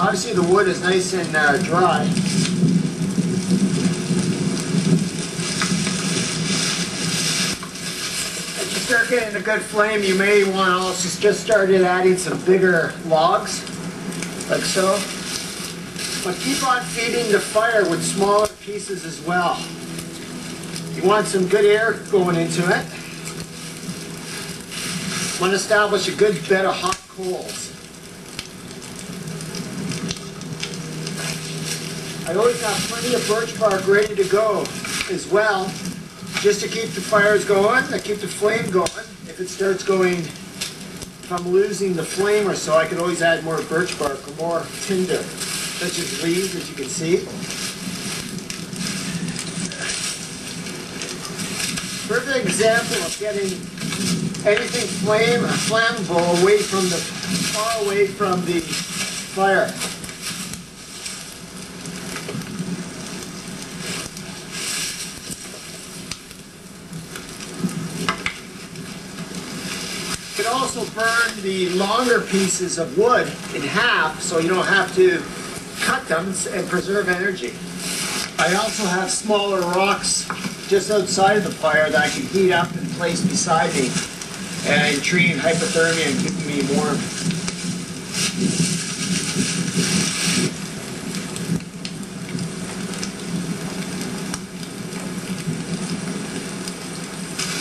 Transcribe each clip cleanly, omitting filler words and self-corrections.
Obviously the wood is nice and dry. As you start getting a good flame, you may want to also just start adding some bigger logs, like so. But keep on feeding the fire with smaller pieces as well. You want some good air going into it. You want to establish a good bed of hot coals. I always have plenty of birch bark ready to go as well, just to keep the fires going, to keep the flame going. If it starts going, if I'm losing the flame or so, I can always add more birch bark or more tinder, such as leaves, as you can see. Perfect example of getting anything flammable away from the, far away from the fire. You can also burn the longer pieces of wood in half so you don't have to cut them and preserve energy. I also have smaller rocks just outside of the fire that I can heat up and place beside me and treating hypothermia and keeping me warm.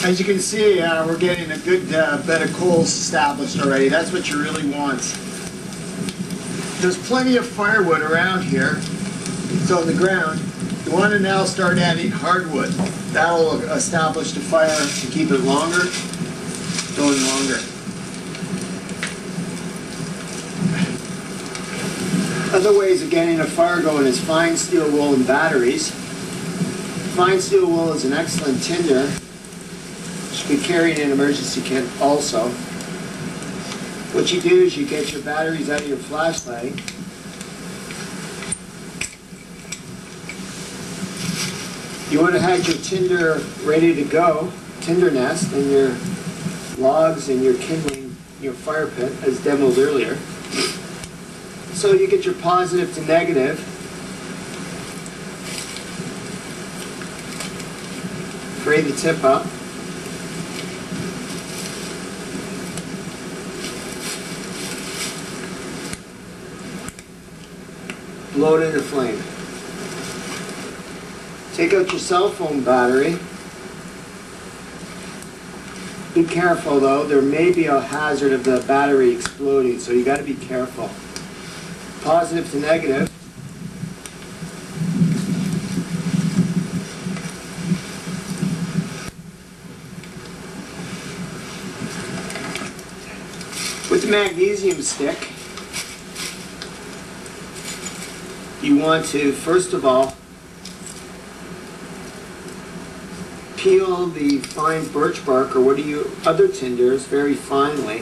As you can see, we're getting a good bed of coals established already. That's what you really want. There's plenty of firewood around here. It's on the ground. You want to now start adding hardwood. That'll establish the fire to keep it longer, going longer. Other ways of getting a fire going is fine steel wool and batteries. Fine steel wool is an excellent tinder. Should be carrying an emergency kit also. What you do is you get your batteries out of your flashlight. You want to have your tinder ready to go, tinder nest, and your logs and your kindling, your fire pit, as demoed earlier. So you get your positive to negative. Fray the tip up. Blow it into flame. Take out your cell phone battery. Be careful though, there may be a hazard of the battery exploding, so you got to be careful. Positive to negative. With the magnesium stick, you want to, first of all, peel the fine birch bark or other tinders very finely.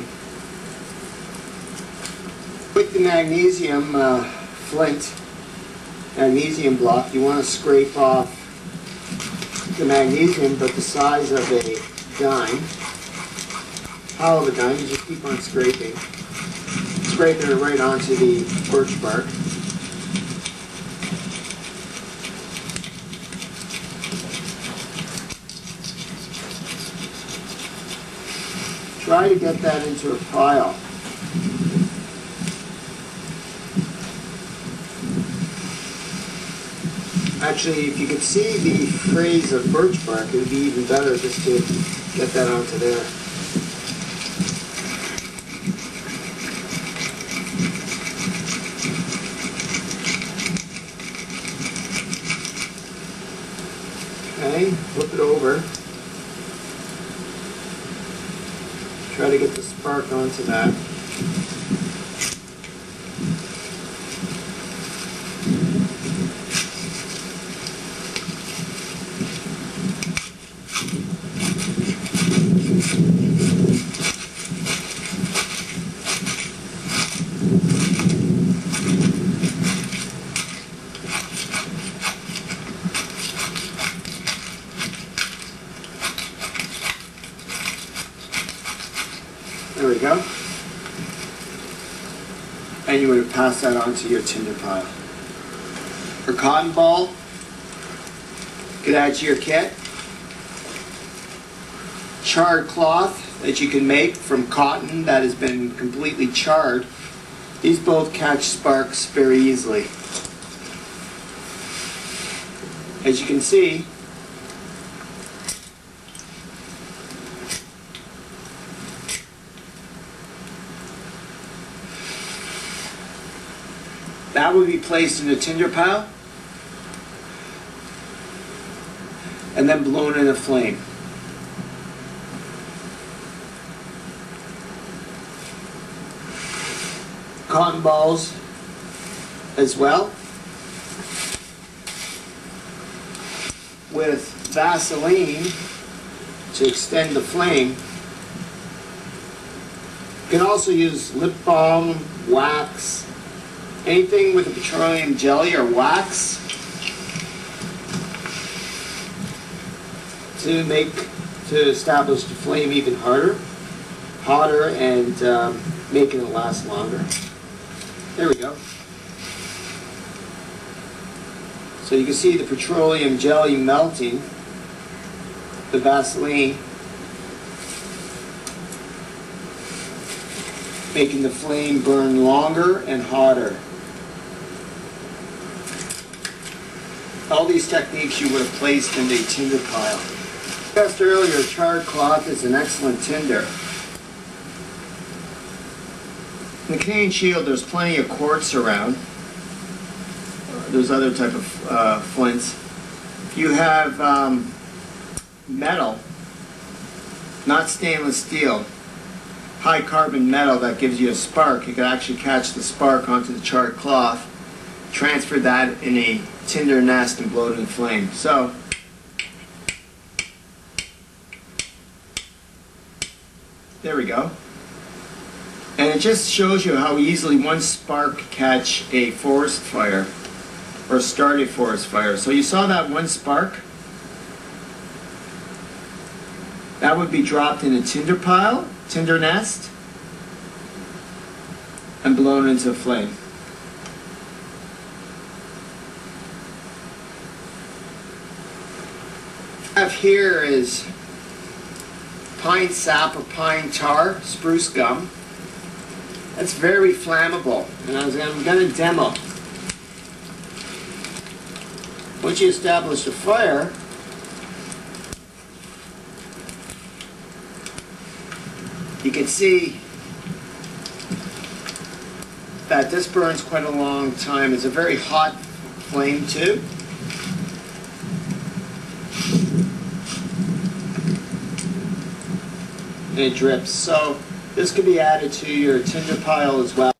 With the magnesium flint, magnesium block, you want to scrape off the magnesium, but the size of a dime. Hollow of a dime, you just keep on scraping. Scraping it right onto the birch bark. Try to get that into a pile. Actually, if you could see the frays of birch bark, it would be even better just to get that onto there. Okay, flip it over. Try to get the spark onto that. There we go. and you would pass that on to your tinder pile. For cotton ball, you could add to your kit. Charred cloth that you can make from cotton that has been completely charred. These both catch sparks very easily. As you can see, that would be placed in a tinder pile and then blown in a flame. Cotton balls as well, with Vaseline to extend the flame. You can also use lip balm, wax, anything with a petroleum jelly or wax to establish the flame even hotter, and making it last longer. There we go. So you can see the petroleum jelly melting, the Vaseline, making the flame burn longer and hotter. All these techniques you would have placed in the tinder pile. Discussed earlier, charred cloth is an excellent tinder. In the Canadian Shield, there's plenty of quartz around. There's other type of flints. If you have metal, not stainless steel, high carbon metal that gives you a spark, you can actually catch the spark onto the charred cloth, transfer that in a tinder nest and blow it in flame. So, there we go. And it just shows you how easily one spark can catch a forest fire or start a forest fire. So you saw that one spark? That would be dropped in a tinder pile, tinder nest, and blown into a flame. What I have here is pine sap or pine tar, spruce gum. That's very flammable, and I'm going to demo. Once you establish a fire, you can see that this burns quite a long time. It's a very hot flame too. And it drips. So this can be added to your tinder pile as well.